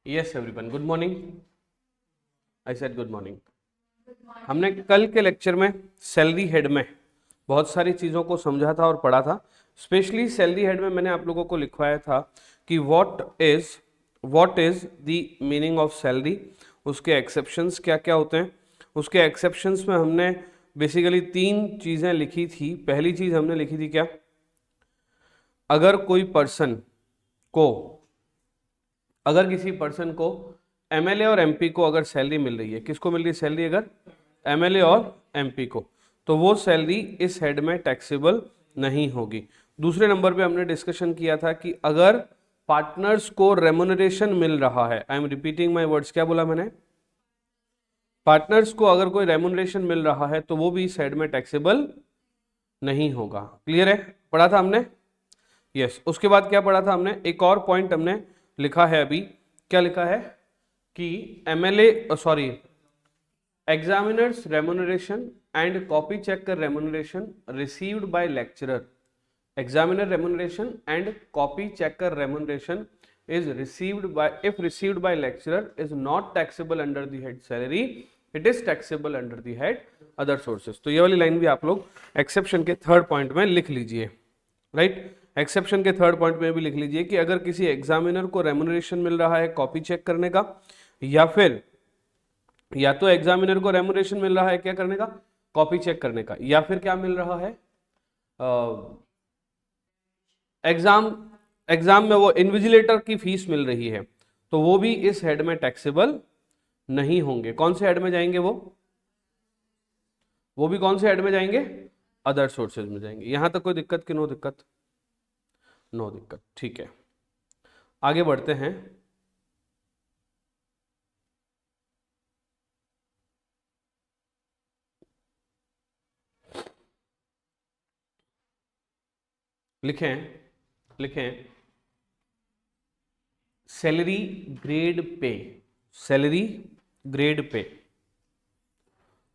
Yes everyone, good morning. I said good morning. हमने कल के लेक्चर में सैलरी हेड में बहुत सारी चीज़ों को समझा था और पढ़ा था। स्पेशली सैलरी हेड में मैंने आप लोगों को लिखवाया था कि what is the meaning of salary, उसके एक्सेप्शंस क्या क्या होते हैं। उसके एक्सेप्शंस में हमने बेसिकली 3 चीज़ें लिखी थी। पहली चीज़ हमने लिखी थी क्या, अगर किसी पर्सन को एमएलए और एमपी को अगर सैलरी मिल रही है, किसको मिल रही है सैलरी, अगर एमएलए और एमपी को, तो वो सैलरी इस हेड में टैक्सेबल नहीं होगी। दूसरे नंबर पे हमने डिस्कशन किया था कि अगर पार्टनर्स को रेम्युनरेशन मिल रहा है, I am repeating my words, क्या बोला मैंने, पार्टनर्स को अगर कोई रेम्युनरेशन मिल रहा है तो वो भी इस हेड में टैक्सेबल नहीं होगा। क्लियर है, पढ़ा था हमने। यस, उसके बाद क्या पढ़ा था हमने, एक और पॉइंट हमने लिखा है अभी। क्या लिखा है कि examiners remuneration and copy checker remuneration received by lecturer, examiner remuneration and copy checker remuneration is if received by lecturer is not taxable under the head salary, it is taxable under the head other sources। तो ये वाली line भी आप लोग exception के third point में लिख लीजिए, राइट। एक्सेप्शन के थर्ड पॉइंट में भी लिख लीजिए कि अगर किसी एग्जामिनर को रेम्युनरेशन मिल रहा है कॉपी चेक करने का, या तो एग्जामिनर को रेम्युनरेशन मिल रहा है क्या करने का, कॉपी चेक करने का, या फिर क्या मिल रहा है, एग्जाम में वो इन्विजिलेटर की फीस मिल रही है, तो वो भी इस हेड में टैक्सेबल नहीं होंगे। कौन से हेड में जाएंगे वो भी कौन से हेड में जाएंगे, अदर सोर्सेज में जाएंगे। यहां तक कोई दिक्कत कि नो दिक्कत, नो दिक्कत, ठीक है। आगे बढ़ते हैं। लिखें salary grade pay, salary grade pay,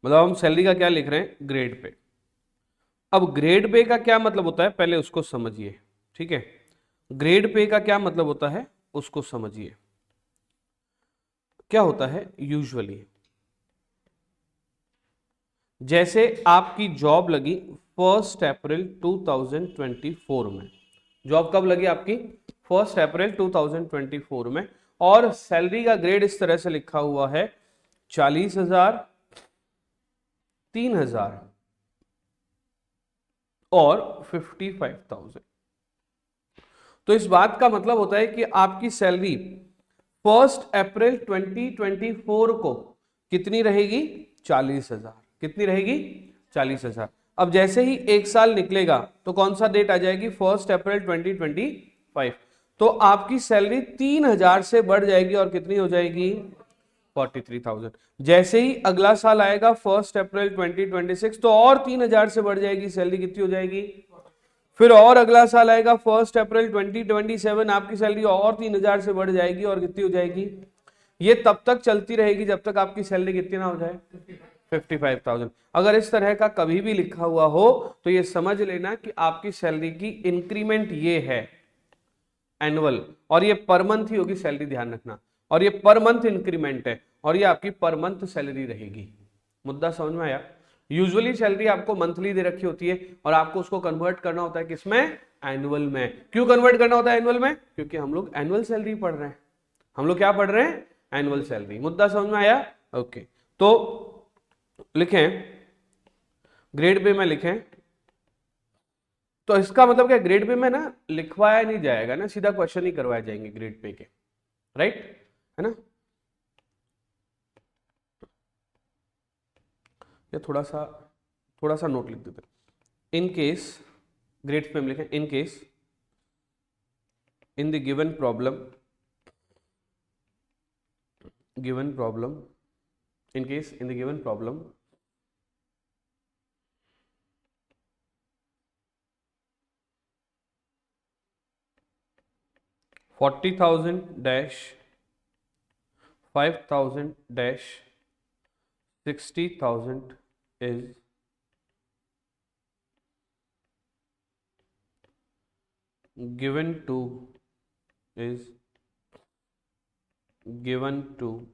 मतलब हम सैलरी का क्या लिख रहे हैं, ग्रेड पे। अब ग्रेड पे का क्या मतलब होता है पहले उसको समझिए, ठीक है। ग्रेड पे का क्या मतलब होता है उसको समझिए। क्या होता है, यूजुअली जैसे आपकी जॉब लगी 1 अप्रैल 2024 में, जॉब कब लगी आपकी, 1 अप्रैल 2024 में, और सैलरी का ग्रेड इस तरह से लिखा हुआ है 40,000, 3,000 और 55,000। तो इस बात का मतलब होता है कि आपकी सैलरी 1 अप्रैल 2024 को कितनी रहेगी, 40,000। कितनी रहेगी, 40,000। अब जैसे ही एक साल निकलेगा तो कौन सा डेट आ जाएगी, 1 अप्रैल 2025, तो आपकी सैलरी 3,000 से बढ़ जाएगी और कितनी हो जाएगी, 43,000। जैसे ही अगला साल आएगा 1 अप्रैल 2026, तो और 3,000 से बढ़ जाएगी, सैलरी कितनी हो जाएगी। फिर और अगला साल आएगा 1 अप्रैल 2027, आपकी सैलरी और 3,000 से बढ़ जाएगी और कितनी हो जाएगी। ये तब तक चलती रहेगी जब तक आपकी सैलरी कितनी ना हो जाए, 55,000। अगर इस तरह का कभी भी लिखा हुआ हो तो ये समझ लेना कि आपकी सैलरी की इंक्रीमेंट ये है एनुअल, और ये पर मंथ ही होगी, सैलरी ध्यान रखना, और ये पर मंथ इंक्रीमेंट है, और ये आपकी पर मंथ सैलरी रहेगी। मुद्दा समझ में आया। यूजुअली सैलरी आपको मंथली दे रखी होती है और आपको उसको कन्वर्ट करना होता है किसमें, एनुअल में। क्यों कन्वर्ट करना होता है एनुअल में, क्योंकि हम लोग एनुअल सैलरी पढ़ रहे हैं। हम लोग क्या पढ़ रहे हैं, एनुअल सैलरी। मुद्दा समझ में आया, ओके। तो लिखें ग्रेड पे में लिखें, तो इसका मतलब क्या, ग्रेड पे में ना लिखवाया नहीं जाएगा ना, सीधा क्वेश्चन ही करवाए जाएंगे ग्रेड पे के, राइट, है ना। या थोड़ा सा नोट लिख देते। इन केस, ग्रेड पे में लिखें, in case in the given problem, in case in the given problem, 40,000 dash 5,000 dash 60,000 is given to is given to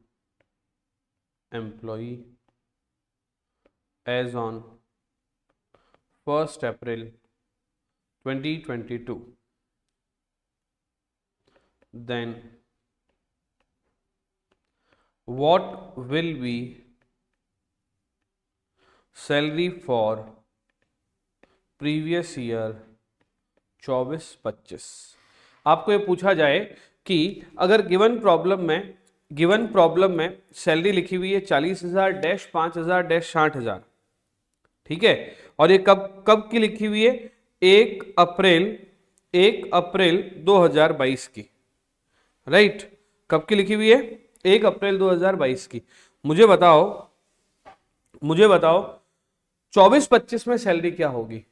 employee as on 1st April 2022, then what will be salary for previous year 24-25। आपको ये पूछा जाए कि अगर given problem में salary लिखी हुई है 40,000 डैश 5,000 डैश 60,000, ठीक है, और ये कब कब की लिखी हुई है, 1 अप्रैल 2022 की, राइट, कब की लिखी हुई है, 1 अप्रैल 2022 की। मुझे बताओ 24-25 में सैलरी क्या होगी।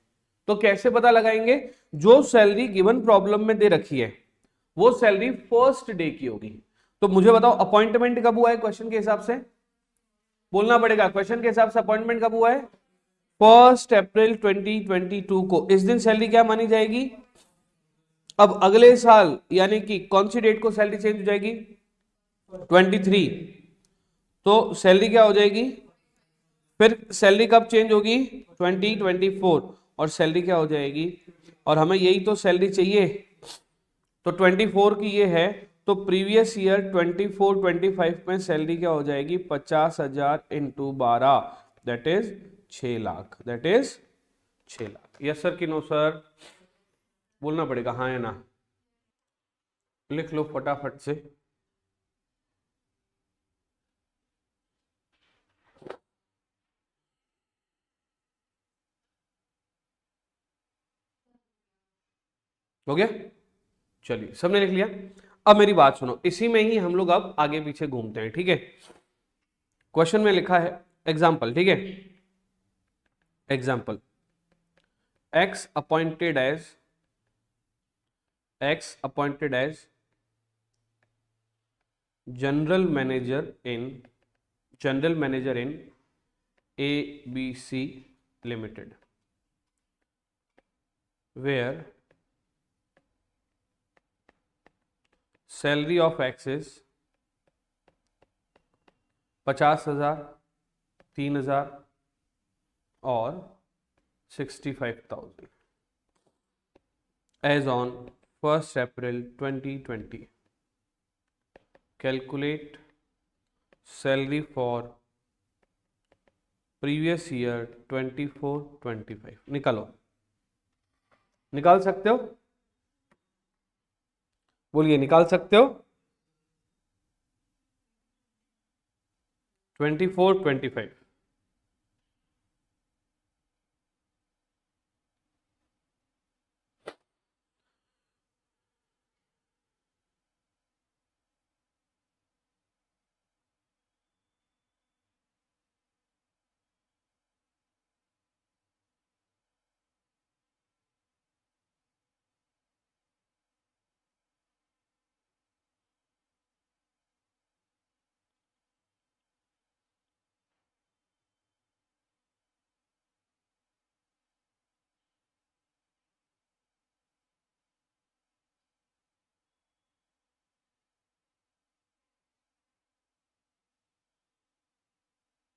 तो कैसे पता लगाएंगे, जो सैलरी गिवन प्रॉब्लम में दे रखी है वो सैलरी फर्स्ट डे की होगी। तो मुझे बताओ अपॉइंटमेंट कब हुआ है, क्वेश्चन के हिसाब से बोलना पड़ेगा, क्वेश्चन के हिसाब से अपॉइंटमेंट कब हुआ है, 1 अप्रैल 2022 को। इस दिन सैलरी क्या मानी जाएगी, अब अगले साल यानी कि कौन सी डेट को सैलरी चेंज हो जाएगी, 23, तो सैलरी क्या हो जाएगी, फिर सैलरी कब चेंज होगी, 2024, और सैलरी क्या हो जाएगी, और हमें यही तो सैलरी चाहिए, तो 24 की ये है, तो प्रीवियस ईयर 24-25 में सैलरी क्या हो जाएगी, 50,000 into 12, that is 6 lakh, that is 6 lakh. Yes sir कि नो सर, बोलना पड़ेगा हाँ या ना, लिख लो फटाफट से। हो गया, चलिए सबने लिख लिया। अब मेरी बात सुनो, इसी में ही हम लोग अब आगे पीछे घूमते हैं, ठीक है। क्वेश्चन में लिखा है एग्जाम्पल, ठीक है, example X appointed as general manager in ABC Limited, where salary of X is 50,000, 3,000 और 65,000 as on 1st April 2020. Calculate salary for previous year 24-25। निकाल सकते हो, बोलिए निकाल सकते हो, 24-25।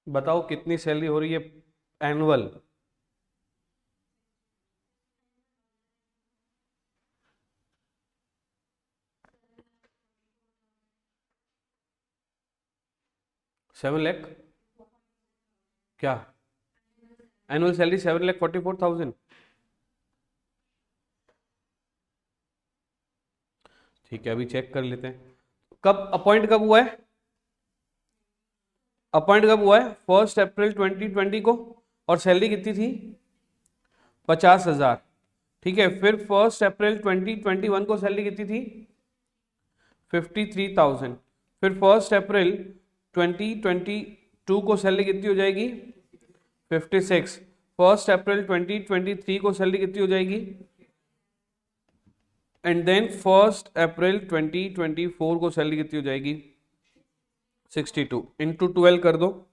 बताओ कितनी सैलरी हो रही है एनुअल, सेवन लाख, क्या एनुअल सैलरी 7,44,000, ठीक है, अभी चेक कर लेते हैं। कब अपॉइंट कब हुआ है, अपॉइंट कब हुआ है, 1 अप्रैल 2020 को, और सैलरी कितनी थी, 50,000, ठीक है। फिर 1 अप्रैल 2021 को सैलरी कितनी थी, 53,000। फिर 1 अप्रैल 2022 को सैलरी कितनी हो जाएगी, 56। 1 अप्रैल 2023 को सैलरी कितनी हो जाएगी, एंड देन 1 अप्रैल 2024 को सैलरी कितनी हो जाएगी, 62 इंटू 12 कर दो,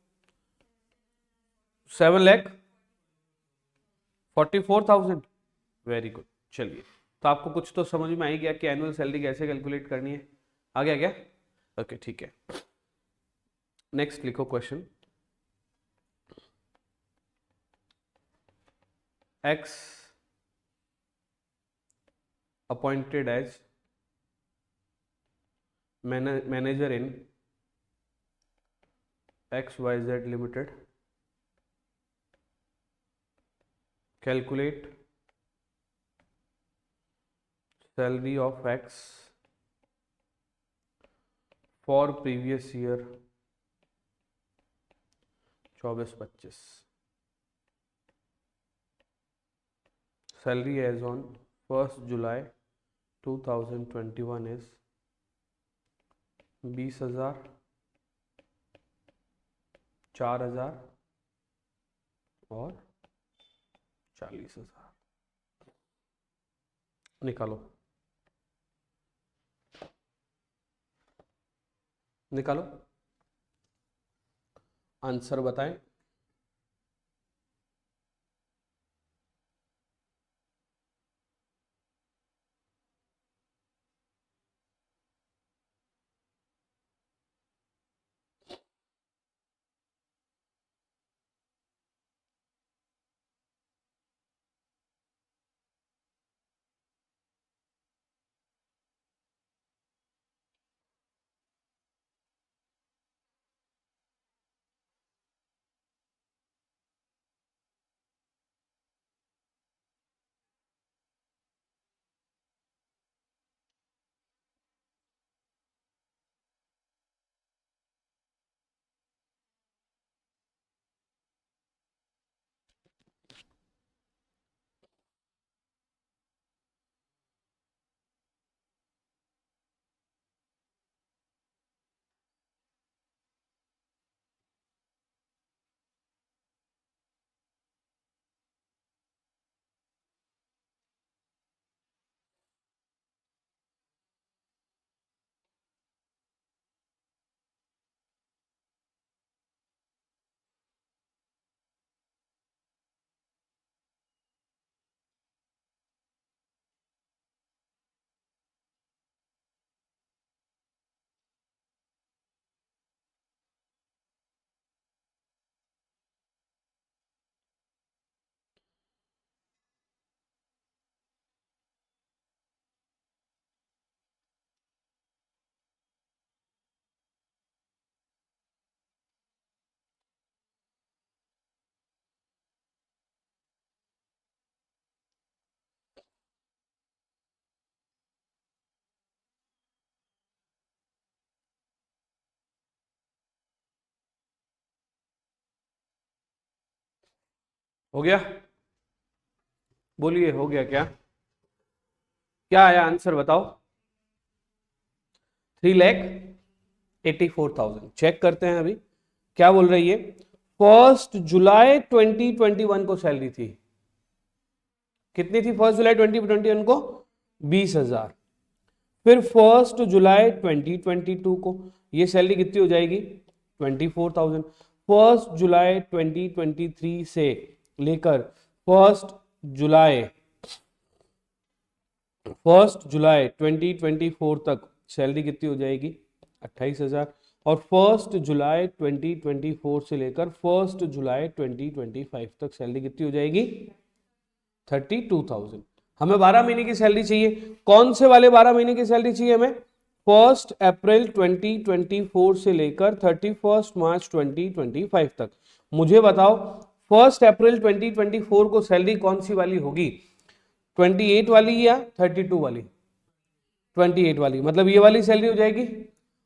7,44,000। वेरी गुड, चलिए, तो आपको कुछ तो समझ में आ ही गया कि एनुअल सैलरी कैसे कैलकुलेट करनी है, आ गया क्या। ओके ठीक है, नेक्स्ट लिखो question. X appointed as manager in XYZ Limited, calculate salary of X for previous year 24-25. Salary as on 1st July 2021 is 20,000, 4,000 और 40,000। निकालो निकालो, आंसर बताएं। हो गया? बोलिए, हो गया क्या? क्या आया आंसर बताओ? 3,84,000। चेक करते हैं अभी क्या बोल रही है। 1 जुलाई 2021 को सैलरी थी, कितनी थी 1 जुलाई 2021 को? 20,000। फिर 1 जुलाई 2022 को ये सैलरी कितनी हो जाएगी? 24,000। 1 जुलाई 2023 से लेकर 1 जुलाई 2024 तक सैलरी कितनी हो जाएगी? 28,000। और 1 जुलाई 2024 से लेकर 1 जुलाई 2025 तक सैलरी कितनी हो जाएगी? 32,000। हमें 12 महीने की सैलरी चाहिए। कौन से वाले 12 महीने की सैलरी चाहिए हमें? 1 अप्रैल 2024 से लेकर 31 मार्च 2025 तक। मुझे बताओ 1 अप्रैल 2024 को सैलरी कौन सी वाली होगी? 28 वाली या 32 वाली? 28 वाली, मतलब ये वाली सैलरी हो जाएगी।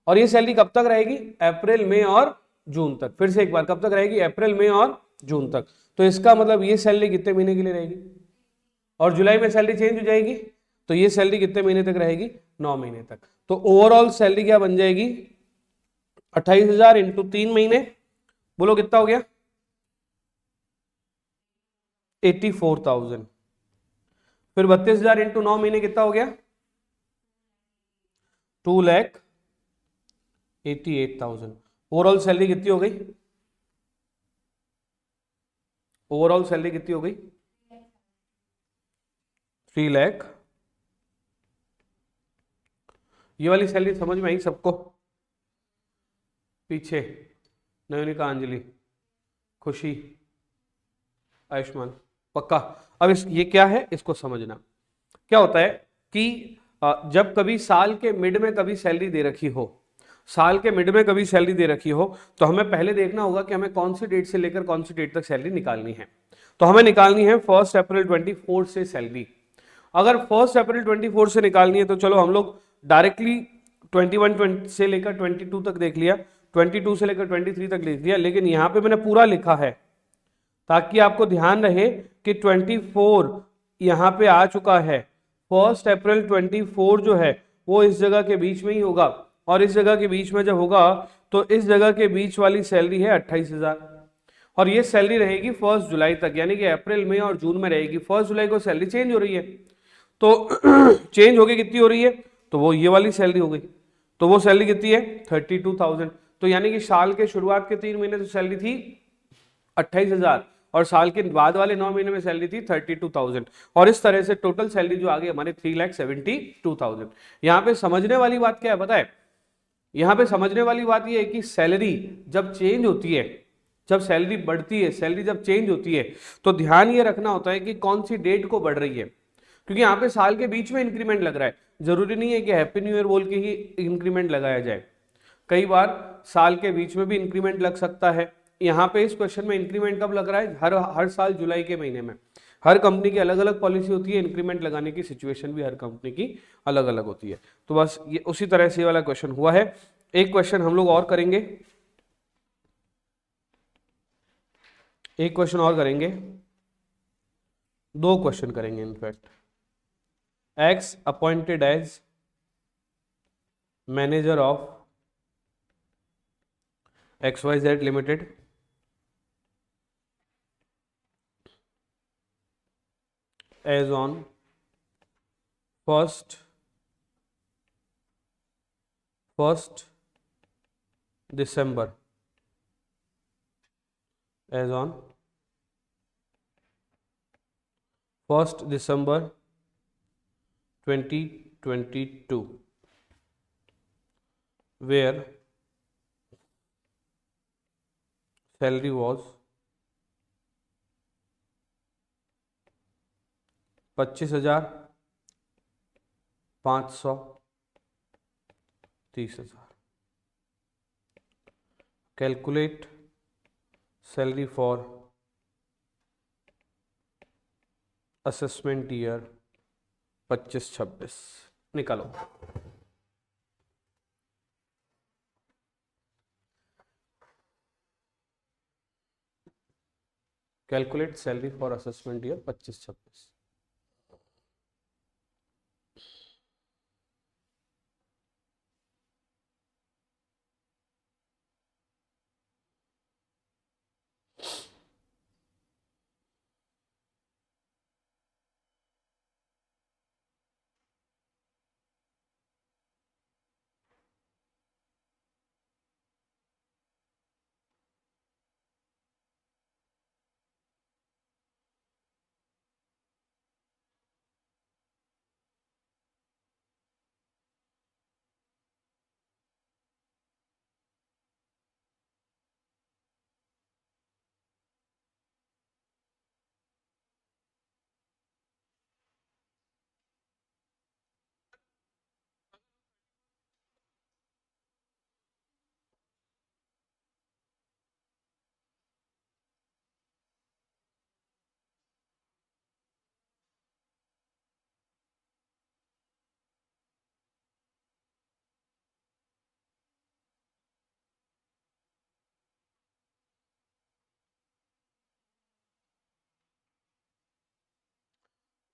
और ये सैलरी कब तक रहेगी? अप्रैल, मई और जून तक। फिर से एक बार, कब तक रहेगी? अप्रैल, मई और जून तक। तो इसका मतलब ये सैलरी कितने महीने के लिए रहेगी? और जुलाई में सैलरी चेंज हो जाएगी, तो ये सैलरी कितने महीने तक रहेगी? 9 महीने तक। तो ओवरऑल सैलरी क्या बन जाएगी? 28,000 इंटू 3 महीने, बोलो कितना हो गया? 84,000। फिर 32,000 इंटू 9 महीने कितना हो गया? 2,88,000। ओवरऑल सैलरी कितनी हो गई? ओवरऑल सैलरी कितनी हो गई? 3 लाख। ये वाली सैलरी समझ में आई सबको? पीछे नयोनिका, अंजलि, खुशी, आयुष्मान, पक्का। अब ये क्या है इसको समझना। क्या होता है कि जब कभी साल के मिड में कभी सैलरी दे रखी हो, साल के मिड में कभी सैलरी दे रखी हो, तो हमें पहले देखना होगा कि हमें कौन सी डेट से लेकर कौन सी डेट तक सैलरी निकालनी है। तो हमें निकालनी है 1 अप्रैल 24 से सैलरी। अगर 1 अप्रैल 24 से निकालनी है तो चलो हम लोग डायरेक्टली 21 से लेकर 22 तक देख लिया, 22 से लेकर 23 तक देख लिया, लेकिन यहां पे मैंने पूरा लिखा है ताकि आपको ध्यान रहे कि 24 यहां पे आ चुका है। 1 अप्रैल 24 जो है वो इस जगह के बीच में ही होगा, और इस जगह के बीच में जब होगा तो इस जगह के बीच वाली सैलरी है 28,000, और ये सैलरी रहेगी 1 जुलाई तक, यानी कि अप्रैल मई और जून में रहेगी। 1 जुलाई को सैलरी चेंज हो रही है, तो चेंज होगी कितनी हो रही है, तो वो ये वाली सैलरी हो गई। तो वो सैलरी कितनी है 32,000। तो यानी कि साल के शुरुआत के 3 महीने तो सैलरी थी 28,000, और साल के बाद वाले 9 महीने में सैलरी थी 32,000, और इस तरह से टोटल सैलरी जो आ गई हमारे 3,72,000। यहाँ पे समझने वाली बात क्या है पता है, यहाँ पे समझने वाली बात यह है कि सैलरी जब चेंज होती है, जब सैलरी बढ़ती है, सैलरी जब चेंज होती है, तो ध्यान ये रखना होता है कि कौन सी डेट को बढ़ रही है, क्योंकि यहाँ पे साल के बीच में इंक्रीमेंट लग रहा है। जरूरी नहीं है कि हैप्पी न्यू ईयर बोल के ही इंक्रीमेंट लगाया जाए, कई बार साल के बीच में भी इंक्रीमेंट लग सकता है। यहाँ पे इस क्वेश्चन में इंक्रीमेंट कब लग रहा है, हर हर साल जुलाई के महीने में। हर कंपनी की अलग अलग पॉलिसी होती है, इंक्रीमेंट लगाने की सिचुएशन भी हर कंपनी की अलग अलग होती है। तो बस ये उसी तरह से वाला क्वेश्चन हुआ है। एक क्वेश्चन हम लोग और करेंगे, एक क्वेश्चन और करेंगे, 2 क्वेश्चन करेंगे in fact. X appointed as manager of XYZ limited as on 1st December, as on 1st December 2022, where salary was 25,000, 500, 30,000. Calculate salary for assessment year 25-26। निकालो। Calculate salary for assessment year 25-26।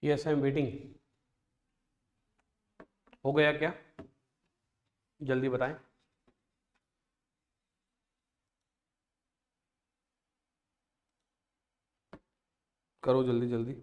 Yes I am waiting. हो गया क्या, जल्दी बताएं। करो जल्दी जल्दी।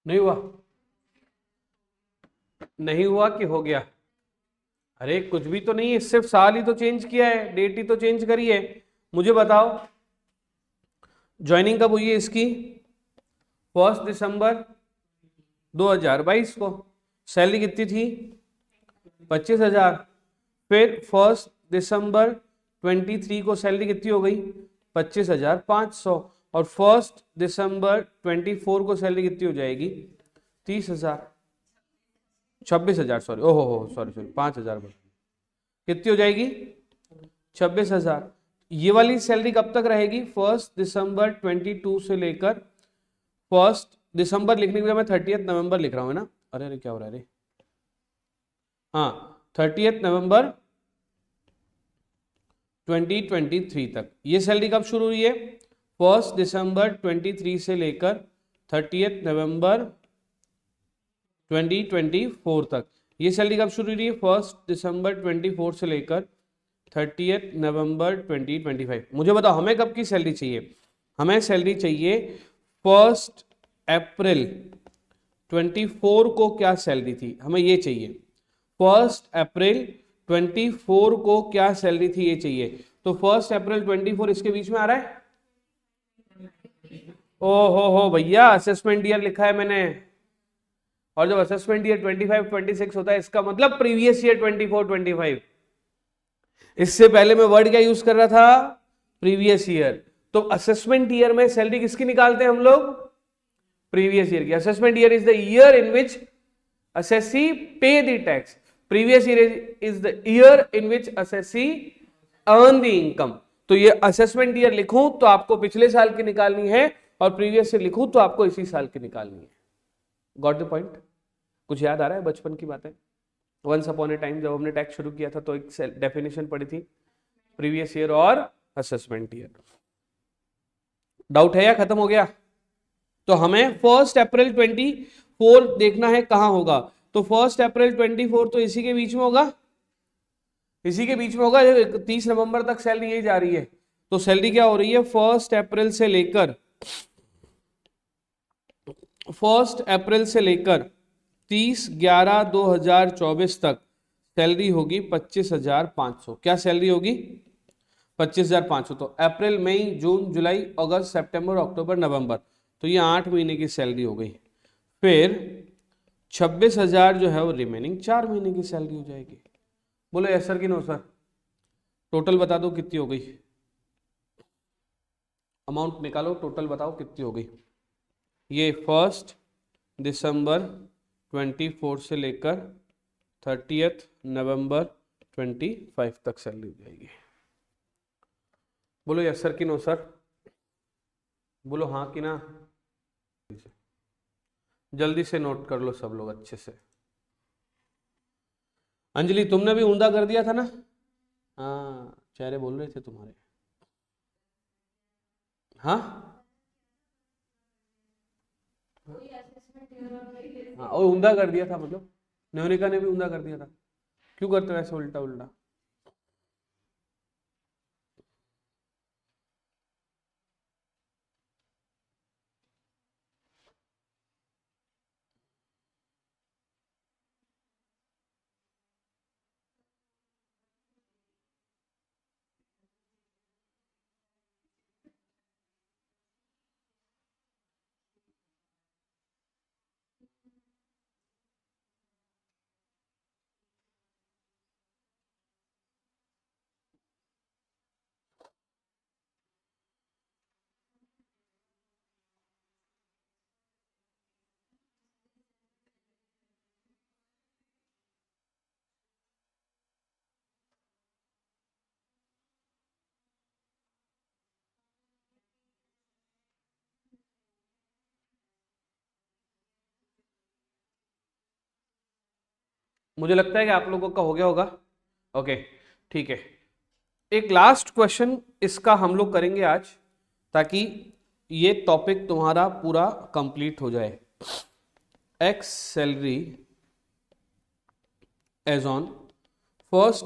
नहीं हुआ? नहीं हुआ कि हो गया? अरे कुछ भी तो नहीं है, सिर्फ साल ही तो चेंज किया है, डेट ही तो चेंज करी है। मुझे बताओ ज्वाइनिंग कब हुई है इसकी? 1 दिसंबर 2022 को। सैलरी कितनी थी? 25,000। फिर 1 दिसंबर 23 को सैलरी कितनी हो गई? 25,500। और 1 दिसंबर 24 को सैलरी कितनी हो जाएगी? 30,000, 26,000, सॉरी, ओहो हो सॉरी सॉरी, 5,000 कितनी हो जाएगी? 26,000। ये वाली सैलरी कब तक रहेगी? 1 दिसंबर 22 से लेकर 1 दिसंबर लिखने के लिए मैं 30 नवंबर लिख रहा हूँ, है ना? अरे अरे क्या हो रहा है? अरे हाँ, 30 नवंबर 2023 तक। ये सैलरी कब शुरू हुई है? 1 दिसंबर 23 से लेकर 30 नवंबर 2024 तक। ये सैलरी कब शुरू हुई है? 1 दिसंबर 24 से लेकर 30 नवंबर 2025। मुझे बताओ हमें कब की सैलरी चाहिए? हमें सैलरी चाहिए 1 अप्रैल 24 को क्या सैलरी थी, हमें ये चाहिए। 1 अप्रैल 24 को क्या सैलरी थी ये चाहिए। तो 1 अप्रैल 24 इसके बीच में आ रहा है? ओ हो भैया, असेसमेंट ईयर लिखा है मैंने, और जब असेसमेंट ईयर 25-26 होता है इसका मतलब प्रीवियस ईयर 24-25। इससे पहले मैं वर्ड क्या यूज कर रहा था? Previous year. तो असेसमेंट ईयर में सैलरी किसकी निकालते हैं हम लोग? प्रीवियस ईयर की। Assessment year is the year in which assessee pay the tax. Previous year is the year in which assessee earn the income. तो ये असेसमेंट ईयर लिखूं तो आपको पिछले साल की निकालनी है, और प्रीवियस ईयर लिखूं तो आपको इसी साल की निकालनी है। Got the point? कुछ याद आ रहा है बचपन की बातें? वंस अपॉन ए टाइम जब हमने टैक्स शुरू किया था तो एक डेफिनेशन पढ़ी थी, प्रीवियस ईयर और असेसमेंट ईयर। डाउट है या खत्म हो गया? तो हमें 1 अप्रैल 24 देखना है कहां होगा। तो 1 अप्रैल 24 तो इसी के बीच में होगा, इसी के बीच में होगा। 30 नवंबर तक सैलरी यही जा रही है, तो सैलरी क्या हो रही है? 1 अप्रैल से लेकर 30/11/2024 तक सैलरी होगी 25,500। क्या सैलरी होगी? 25,500। तो अप्रैल, मई, जून, जुलाई, अगस्त, सितंबर, अक्टूबर, नवंबर, तो ये 8 महीने की सैलरी हो गई। फिर 26,000 जो है वो रिमेनिंग 4 महीने की सैलरी हो जाएगी। बोलो यस सर कि नो सर? टोटल बता दो कितनी हो गई, अमाउंट निकालो, टोटल बताओ कितनी हो गई। ये 1 दिसंबर 24 से लेकर 30 नवंबर 25 तक सैलरी हो जाएगी। बोलो यस सर कि नो सर? बोलो हाँ कि ना। जल्दी से नोट कर लो सब लोग अच्छे से। अंजलि तुमने भी ऊंधा कर दिया था ना? हाँ, चेहरे बोल रहे थे तुम्हारे। हाँ हाँ, और ऊंधा कर दिया था मतलब न्योनिका ने भी ऊंधा कर दिया था। क्यों करते हो ऐसे उल्टा उल्टा? मुझे लगता है कि आप लोगों का हो गया होगा। ओके ठीक है, एक लास्ट क्वेश्चन इसका हम लोग करेंगे आज, ताकि ये टॉपिक तुम्हारा पूरा कंप्लीट हो जाए। X salary as on 1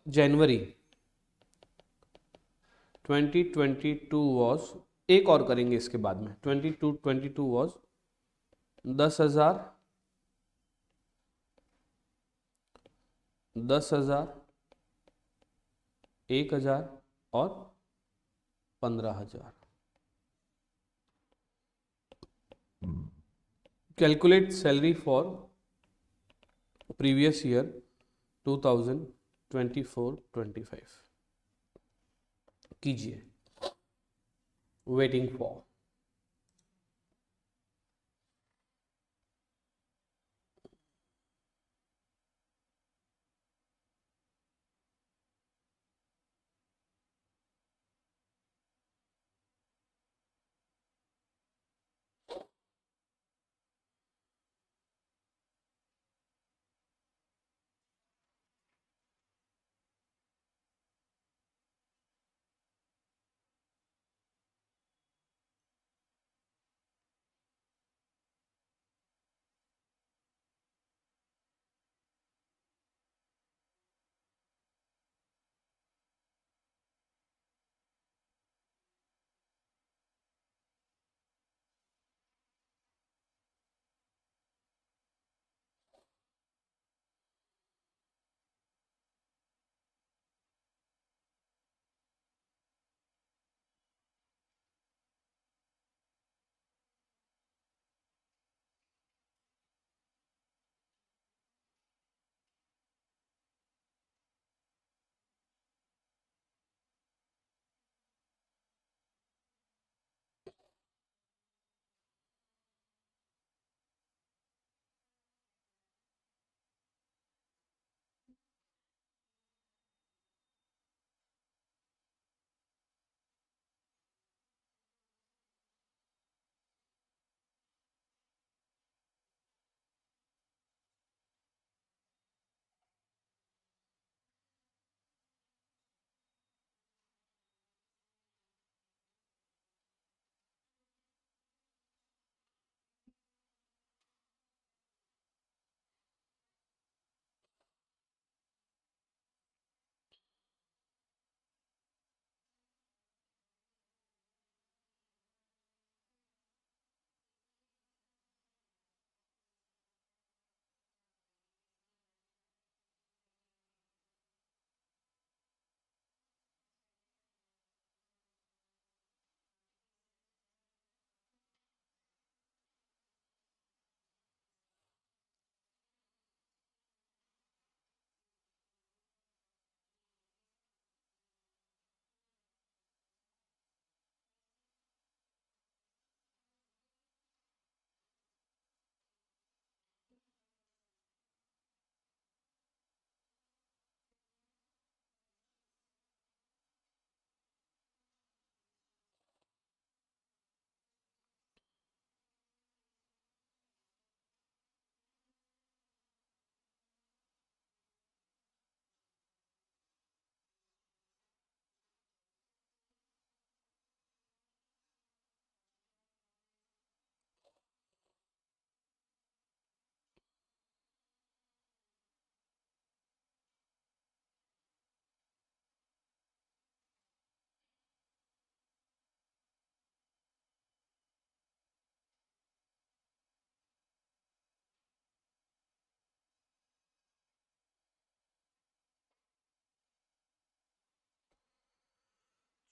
January 2022 was एक और करेंगे इसके बाद में। 22 वॉज 10,000, 10,000, 1,000 और 15,000। Calculate salary for previous year 2024-25 कीजिए। Waiting for.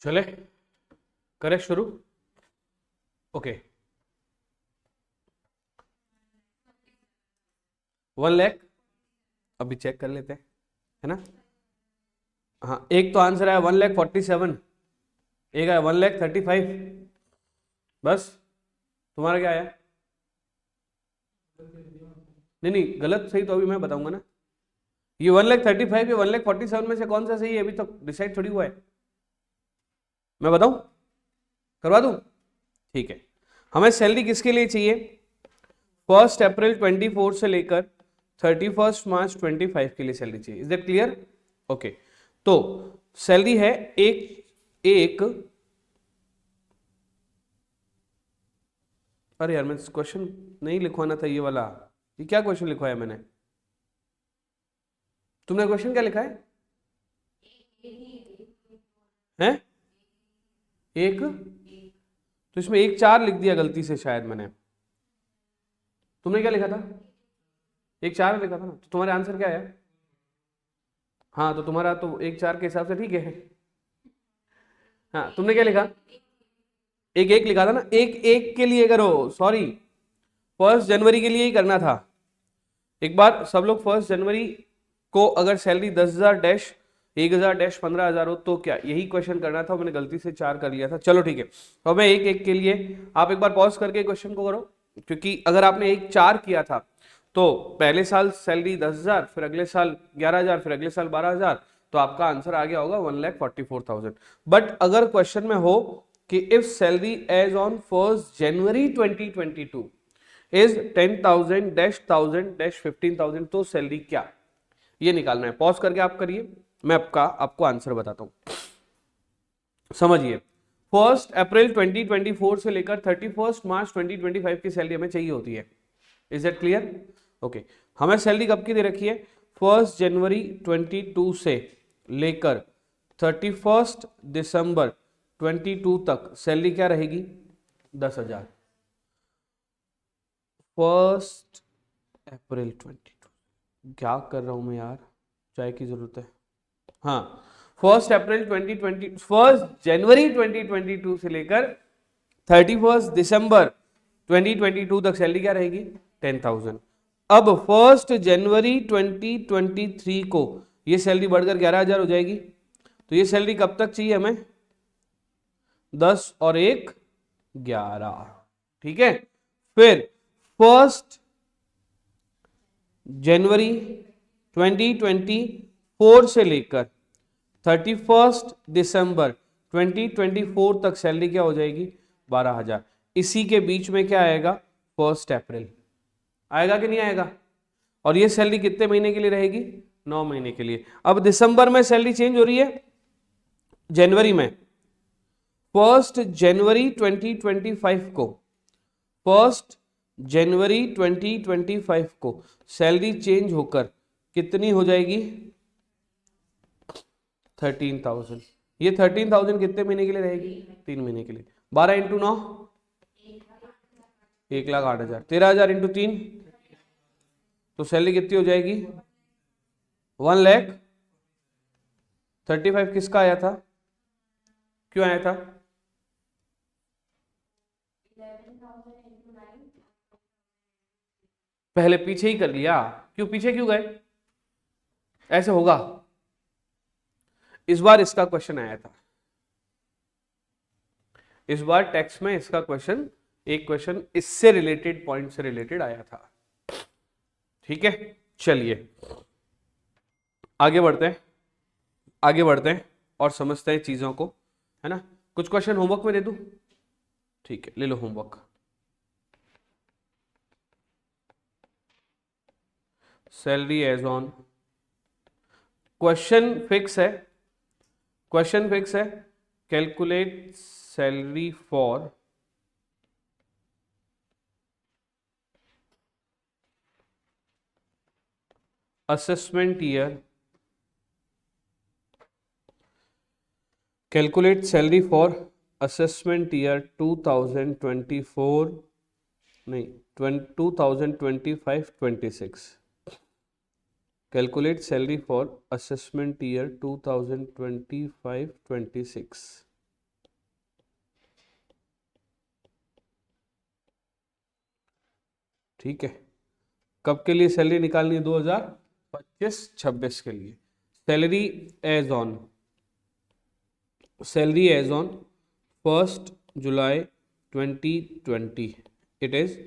चले करें शुरू। ओके 1 लाख अभी चेक कर लेते हैं, है ना। हाँ एक तो आंसर आया 1,47,000, एक आया 1,35,000। बस तुम्हारा क्या आया? नहीं नहीं गलत सही तो अभी मैं बताऊंगा ना। ये 1,35,000 या 1,47,000 में से कौन सा सही है अभी तक डिसाइड थोड़ी हुआ है। मैं बताऊं, करवा दूं? ठीक है। हमें सैलरी किसके लिए चाहिए? 1 अप्रैल 24 से लेकर 31 मार्च 25 के लिए सैलरी चाहिए। Is that clear? ओके तो सैलरी है एक एक अरे यार मैं क्वेश्चन नहीं लिखवाना था ये वाला। ये क्या क्वेश्चन लिखवाया मैंने? तुमने क्वेश्चन क्या लिखा है? हैं? एक तो इसमें 1,4 लिख दिया गलती से शायद मैंने। तुमने क्या लिखा था? 1,4 लिखा था ना, तो तुम्हारा आंसर क्या है? हाँ, तो तुम्हारा तो 1,4 के हिसाब से ठीक है। हाँ, तुमने क्या लिखा? 1,1 लिखा था ना, 1,1 के लिए करो, सॉरी 1 जनवरी के लिए ही करना था। एक बार सब लोग 1 जनवरी को अगर सैलरी 10,000 डैश 1,000 डैश 15,000 हो तो क्या, यही क्वेश्चन करना था, मैंने गलती से 4 कर लिया था। चलो ठीक है, तो मैं 1,1 के लिए, आप एक बार पॉज करके क्वेश्चन को करो, क्योंकि अगर आपने 1,4 किया था तो पहले साल सैलरी 10,000, फिर अगले साल 11,000, फिर अगले साल 12,000, तो आपका आंसर आ गया होगा 1,44,000। बट अगर क्वेश्चन में हो कि if salary as on 1 January 2022 is 10,000 dash 1,000 dash 15,000, तो सैलरी क्या, ये निकालना है। पॉज करके आप करिए, मैं आपको आंसर बताता हूं। समझिए, 1 अप्रैल 2024 से लेकर 31 मार्च 2025 की सैलरी हमें चाहिए होती है। Is it clear? ओके, हमें सैलरी कब की दे रखी है? 1 जनवरी 22 से लेकर 31 दिसंबर 22 तक सैलरी क्या रहेगी? 10,000। 1 अप्रैल 22, क्या कर रहा हूं मैं यार, चाय की जरूरत है। हाँ, 1 जनवरी 2022 से लेकर 31 दिसंबर 2022 तक सैलरी क्या रहेगी? 10,000। अब 1 जनवरी 2023 को ये सैलरी बढ़कर 11,000 हो जाएगी। तो ये सैलरी कब तक चाहिए हमें? 10 और 1 11, ठीक है। फिर 1 जनवरी 2024 से लेकर 31 दिसंबर 2024 तक सैलरी क्या हो जाएगी? 12,000। इसी के बीच में क्या आएगा? 1 अप्रैल आएगा कि नहीं आएगा? और ये सैलरी कितने महीने के लिए रहेगी? 9 महीने के लिए। अब दिसंबर में सैलरी चेंज हो रही है, जनवरी में 1 जनवरी 2025 को 1 जनवरी 2025 को सैलरी चेंज होकर कितनी हो जाएगी? 13,000। ये 13,000 कितने महीने के लिए रहेगी? 3 महीने के लिए। 12 इंटू 9 1,08,000, 13,000 इंटू 3, तो सैलरी कितनी हो जाएगी? 1,35,000। किसका आया था? क्यों आया था? पहले पीछे ही कर लिया, क्यों पीछे क्यों गए? ऐसे होगा। इस बार इसका क्वेश्चन आया था, इस बार टेक्स्ट में इसका क्वेश्चन, एक क्वेश्चन इससे रिलेटेड, पॉइंट से रिलेटेड आया था। ठीक है, चलिए आगे बढ़ते हैं, आगे बढ़ते हैं और समझते हैं चीजों को, है ना। कुछ क्वेश्चन होमवर्क में दे दूं? ठीक है, ले लो homework. Salary as on, question fix है, क्वेश्चन फिक्स है, calculate salary for assessment year, calculate salary for assessment year 2024, नहीं 2025-26, calculate salary for assessment year 2025-26। ठीक है, कब के लिए सैलरी निकालनी है? 2025-26 के लिए। Salary as on, salary as on 1 July 2020 it is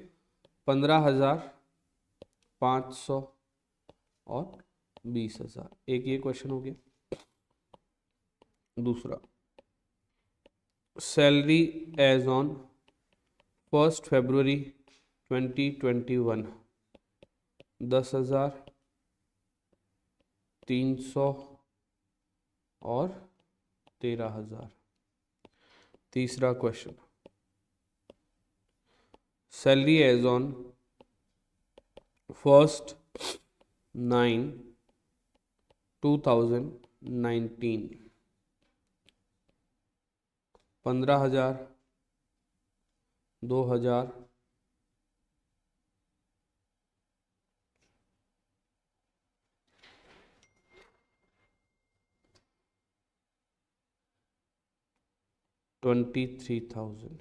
15,500 और 20,000। एक ये क्वेश्चन हो गया। दूसरा, सैलरी एज ऑन 1 फरवरी 2021 10,000, 300 और 13,000। तीसरा क्वेश्चन, सैलरी एज ऑन 1/9/2019 15,000, 2000 23,000।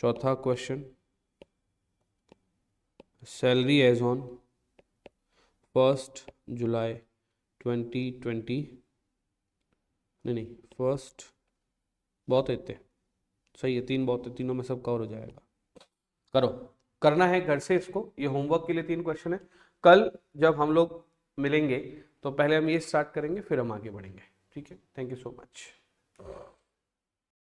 चौथा question, salary as on 1 July 2020, नहीं 1, बहुत है इतने, सही है 3 बहुत है, तीनों में सब कवर हो जाएगा। करो, करना है घर से इसको, ये होमवर्क के लिए 3 क्वेश्चन है। कल जब हम लोग मिलेंगे तो पहले हम ये स्टार्ट करेंगे, फिर हम आगे बढ़ेंगे। ठीक है, थैंक यू सो मच।